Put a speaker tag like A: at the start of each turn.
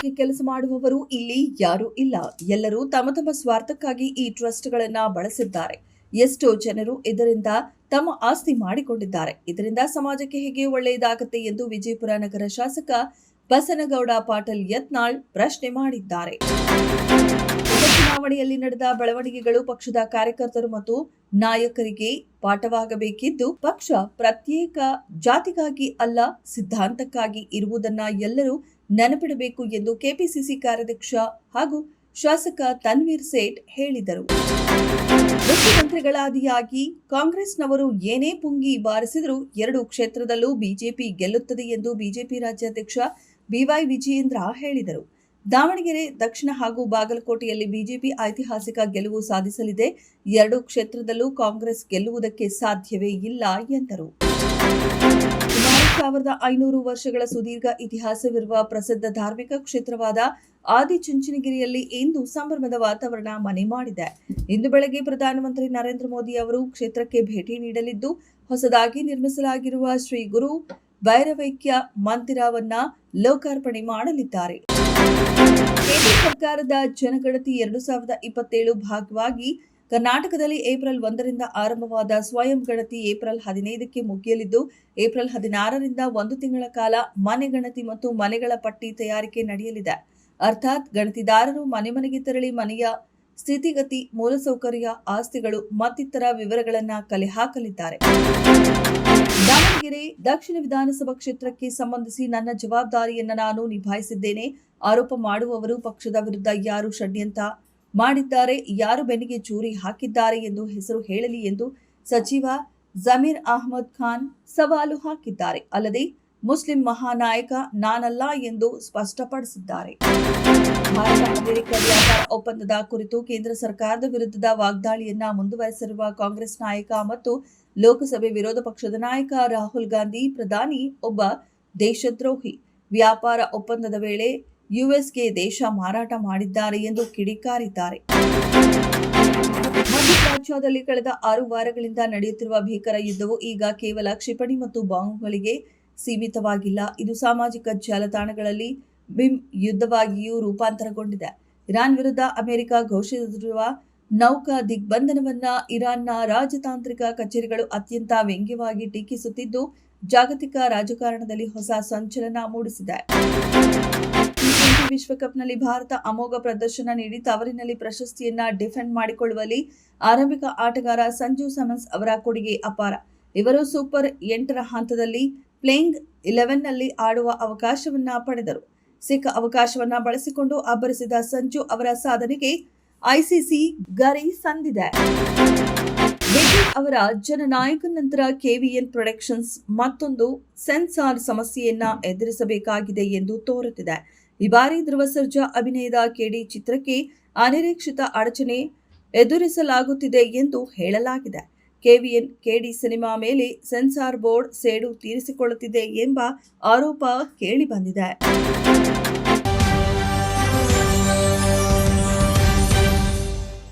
A: ಸಮಾಜಕ್ಕೆ ಕೆಲಸ ಮಾಡುವವರು ಇಲ್ಲಿ ಯಾರೂ ಇಲ್ಲ. ಎಲ್ಲರೂ ತಮ್ಮ ತಮ್ಮ ಸ್ವಾರ್ಥಕ್ಕಾಗಿ ಈ ಟ್ರಸ್ಟ್ಗಳನ್ನ ಬಳಸಿದ್ದಾರೆ. ಎಷ್ಟೋ ಜನರು ಇದರಿಂದ ತಮ್ಮ ಆಸ್ತಿ ಮಾಡಿಕೊಂಡಿದ್ದಾರೆ. ಇದರಿಂದ ಸಮಾಜಕ್ಕೆ ಹೇಗೆ ಒಳ್ಳೆಯದಾಗುತ್ತೆ ಎಂದು ವಿಜಯಪುರ ನಗರ ಶಾಸಕ ಬಸನಗೌಡ ಪಾಟೀಲ್ ಯತ್ನಾಳ್ ಪ್ರಶ್ನೆ ಮಾಡಿದ್ದಾರೆ. ಚುನಾವಣೆಯಲ್ಲಿ ನಡೆದ ಬೆಳವಣಿಗೆಗಳು ಪಕ್ಷದ ಕಾರ್ಯಕರ್ತರು ಮತ್ತು ನಾಯಕರಿಗೆ ಪಾಠವಾಗಬೇಕಿದ್ದು, ಪಕ್ಷ ಪ್ರತ್ಯೇಕ ಜಾತಿಗಾಗಿ ಅಲ್ಲ, ಸಿದ್ಧಾಂತಕ್ಕಾಗಿ ಇರುವುದನ್ನ ಎಲ್ಲರೂ ನೆನಪಿಡಬೇಕು ಎಂದು ಕೆಪಿಸಿಸಿ ಕಾರ್ಯಾಧ್ಯಕ್ಷ ಹಾಗೂ ಶಾಸಕ ತನ್ವೀರ್ ಸೇಠ್ ಹೇಳಿದರು. ಮುಖ್ಯಮಂತ್ರಿಗಳಾದಿಯಾಗಿ ಕಾಂಗ್ರೆಸ್ನವರು ಏನೇ ಪುಂಗಿ ಬಾರಿಸಿದರೂ 2 ಕ್ಷೇತ್ರದಲ್ಲೂ ಬಿಜೆಪಿ ಗೆಲ್ಲುತ್ತದೆ ಎಂದು ಬಿಜೆಪಿ ರಾಜ್ಯಾಧ್ಯಕ್ಷ ಬಿವೈ ವಿಜಯೇಂದ್ರ ಹೇಳಿದರು. ದಾವಣಗೆರೆ ದಕ್ಷಿಣ ಹಾಗೂ ಬಾಗಲಕೋಟೆಯಲ್ಲಿ ಬಿಜೆಪಿ ಐತಿಹಾಸಿಕ ಗೆಲುವು ಸಾಧಿಸಲಿದೆ. 2 ಕ್ಷೇತ್ರದಲ್ಲೂ ಕಾಂಗ್ರೆಸ್ ಗೆಲ್ಲುವುದಕ್ಕೆ ಸಾಧ್ಯವೇ ಇಲ್ಲ ಎಂದರು. 1500 ವರ್ಷಗಳ ಸುದೀರ್ಘ ಇತಿಹಾಸವಿರುವ ಪ್ರಸಿದ್ಧ ಧಾರ್ಮಿಕ ಕ್ಷೇತ್ರವಾದ ಆದಿಚುಂಚನಗಿರಿಯಲ್ಲಿ ಇಂದು ಸಂಭ್ರಮದ ವಾತಾವರಣ ಮನೆ ಮಾಡಿದೆ. ಇಂದು ಬೆಳಗ್ಗೆ ಪ್ರಧಾನಮಂತ್ರಿ ನರೇಂದ್ರ ಮೋದಿ ಅವರು ಕ್ಷೇತ್ರಕ್ಕೆ ಭೇಟಿ ನೀಡಲಿದ್ದು, ಹೊಸದಾಗಿ ನಿರ್ಮಿಸಲಾಗಿರುವ ಶ್ರೀ ಗುರು ಭೈರವೈಕ್ಯ ಮಂದಿರವನ್ನ ಲೋಕಾರ್ಪಣೆ ಮಾಡಲಿದ್ದಾರೆ. ಕೇಂದ್ರ ಸರ್ಕಾರದ ಜನಗಣತಿ 2027 ಭಾಗವಾಗಿ ಕರ್ನಾಟಕದಲ್ಲಿ ಏಪ್ರಿಲ್ 1ರಿಂದ ಆರಂಭವಾದ ಸ್ವಯಂ ಗಣತಿ ಏಪ್ರಿಲ್ 15ಕ್ಕೆ ಮುಗಿಯಲಿದ್ದು, ಏಪ್ರಿಲ್ 16ರಿಂದ 1 ತಿಂಗಳ ಕಾಲ ಮನೆ ಗಣತಿ ಮತ್ತು ಮನೆಗಳ ಪಟ್ಟಿ ತಯಾರಿಕೆ ನಡೆಯಲಿದೆ. ಅರ್ಥಾತ್ ಗಣತಿದಾರರು ಮನೆ ಮನೆಗೆ ತೆರಳಿ ಮನೆಯ ಸ್ಥಿತಿಗತಿ, ಮೂಲಸೌಕರ್ಯ, ಆಸ್ತಿಗಳು ಮತ್ತಿತರ ವಿವರಗಳನ್ನು ಕಲೆ ಹಾಕಲಿದ್ದಾರೆ. ದಾವಣಗೆರೆ ದಕ್ಷಿಣ ವಿಧಾನಸಭಾ ಕ್ಷೇತ್ರಕ್ಕೆ ಸಂಬಂಧಿಸಿ ನನ್ನ ಜವಾಬ್ದಾರಿಯನ್ನು ನಾನು ನಿಭಾಯಿಸಿದ್ದೇನೆ. ಆರೋಪ ಮಾಡುವವರು ಪಕ್ಷದ ವಿರುದ್ಧ ಯಾರು ಷಡ್ಯಂತ್ರ ಮಾಡಿದ್ದಾರೆ, ಯಾರು ಬೆನ್ನಿಗೆ ಚೂರಿ ಹಾಕಿದ್ದಾರೆ ಎಂದು ಹೆಸರು ಹೇಳಲಿ ಎಂದು ಸಚಿವ ಜಮೀರ್ ಅಹಮದ್ ಖಾನ್ ಸವಾಲು ಹಾಕಿದ್ದಾರೆ. ಅಲ್ಲದೆ ಮುಸ್ಲಿಂ ಮಹಾನಾಯಕ ನಾನಲ್ಲ ಎಂದು ಸ್ಪಷ್ಟಪಡಿಸಿದ್ದಾರೆ. ಭಾರತ ಅಮೆರಿಕ ವ್ಯಾಪಾರ ಒಪ್ಪಂದದ ಕುರಿತು ಕೇಂದ್ರ ಸರ್ಕಾರದ ವಿರುದ್ಧದ ವಾಗ್ದಾಳಿಯನ್ನ ಮುಂದುವರೆಸಿರುವ ಕಾಂಗ್ರೆಸ್ ನಾಯಕ ಮತ್ತು ಲೋಕಸಭೆ ವಿರೋಧ ಪಕ್ಷದ ನಾಯಕ ರಾಹುಲ್ ಗಾಂಧಿ, ಪ್ರಧಾನಿ ಒಬ್ಬ ದೇಶದ್ರೋಹಿ, ವ್ಯಾಪಾರ ಒಪ್ಪಂದದ ವೇಳೆ ಯುಎಸ್ಗೆ ದೇಶ ಮಾರಾಟ ಮಾಡಿದ್ದಾರೆ ಎಂದು ಕಿಡಿಕಾರಿದ್ದಾರೆ. ಮಧ್ಯಪ್ರಾಚ್ಯದಲ್ಲಿ ಕಳೆದ 6 ವಾರಗಳಿಂದ ನಡೆಯುತ್ತಿರುವ ಭೀಕರ ಯುದ್ಧವು ಈಗ ಕೇವಲ ಕ್ಷಿಪಣಿ ಮತ್ತು ಬಾಂಬ್ಗಳಿಗೆ ಸೀಮಿತವಾಗಿಲ್ಲ. ಇದು ಸಾಮಾಜಿಕ ಜಾಲತಾಣಗಳಲ್ಲಿ ಬಿಮ್ ಯುದ್ಧವಾಗಿಯೂ ರೂಪಾಂತರಗೊಂಡಿದೆ. ಇರಾನ್ ವಿರುದ್ಧ ಅಮೆರಿಕ ಘೋಷಿಸಿರುವ ನೌಕಾ ದಿಗ್ಬಂಧನವನ್ನ ಇರಾನ್ನ ರಾಜತಾಂತ್ರಿಕ ಕಚೇರಿಗಳು ಅತ್ಯಂತ ವ್ಯಂಗ್ಯವಾಗಿ ಟೀಕಿಸುತ್ತಿದ್ದು, ಜಾಗತಿಕ ರಾಜಕಾರಣದಲ್ಲಿ ಹೊಸ ಸಂಚಲನ ಮೂಡಿಸಿದೆ. ಟಿ20 ವಿಶ್ವಕಪ್ನಲ್ಲಿ ಭಾರತ ಅಮೋಘ ಪ್ರದರ್ಶನ ನೀಡಿ ತವರಿನಲ್ಲಿ ಪ್ರಶಸ್ತಿಯನ್ನ ಡಿಫೆಂಡ್ ಮಾಡಿಕೊಳ್ಳುವಲ್ಲಿ ಆರಂಭಿಕ ಆಟಗಾರ ಸಂಜು ಸ್ಯಾಮ್ಸನ್ ಅವರ ಕೊಡುಗೆ ಅಪಾರ. ಇವರು ಸೂಪರ್ 8ರ ಹಂತದಲ್ಲಿ ಪ್ಲೇಯಿಂಗ್ 11ನಲ್ಲಿ ಆಡುವ ಅವಕಾಶವನ್ನ ಪಡೆದರು. ಸಿಕ್ಕ ಅವಕಾಶವನ್ನ ಬಳಸಿಕೊಂಡು ಅಬ್ಬರಿಸಿದ ಸಂಜು ಅವರ ಸಾಧನೆಗೆ ಐಸಿಸಿ ಗರಿ ಸಂದಿದೆ. ವಿಜಯ್ ಅವರ ಜನನಾಯಕ ನಂತರ ಕೆವಿಎನ್ ಪ್ರೊಡಕ್ಷನ್ಸ್ ಮತ್ತೊಂದು ಸೆನ್ಸಾರ್ ಸಮಸ್ಯೆಯನ್ನ ಎದುರಿಸಬೇಕಾಗಿದೆ ಎಂದು ತೋರುತ್ತಿದೆ. ಈ ಬಾರಿ ಧ್ರುವ ಸರ್ಜಾ ಅಭಿನಯದ ಕೆಡಿ ಚಿತ್ರಕ್ಕೆ ಅನಿರೀಕ್ಷಿತ ಅಡಚಣೆ ಎದುರಿಸಲಾಗುತ್ತಿದೆ ಎಂದು ಹೇಳಲಾಗಿದೆ. ಕೆವಿಎನ್ ಕೆಡಿ ಸಿನಿಮಾ ಮೇಲೆ ಸೆನ್ಸಾರ್ ಬೋರ್ಡ್ ಸೇಡು ತೀರಿಸಿಕೊಳ್ಳುತ್ತಿದೆ ಎಂಬ ಆರೋಪ ಕೇಳಿಬಂದಿದೆ.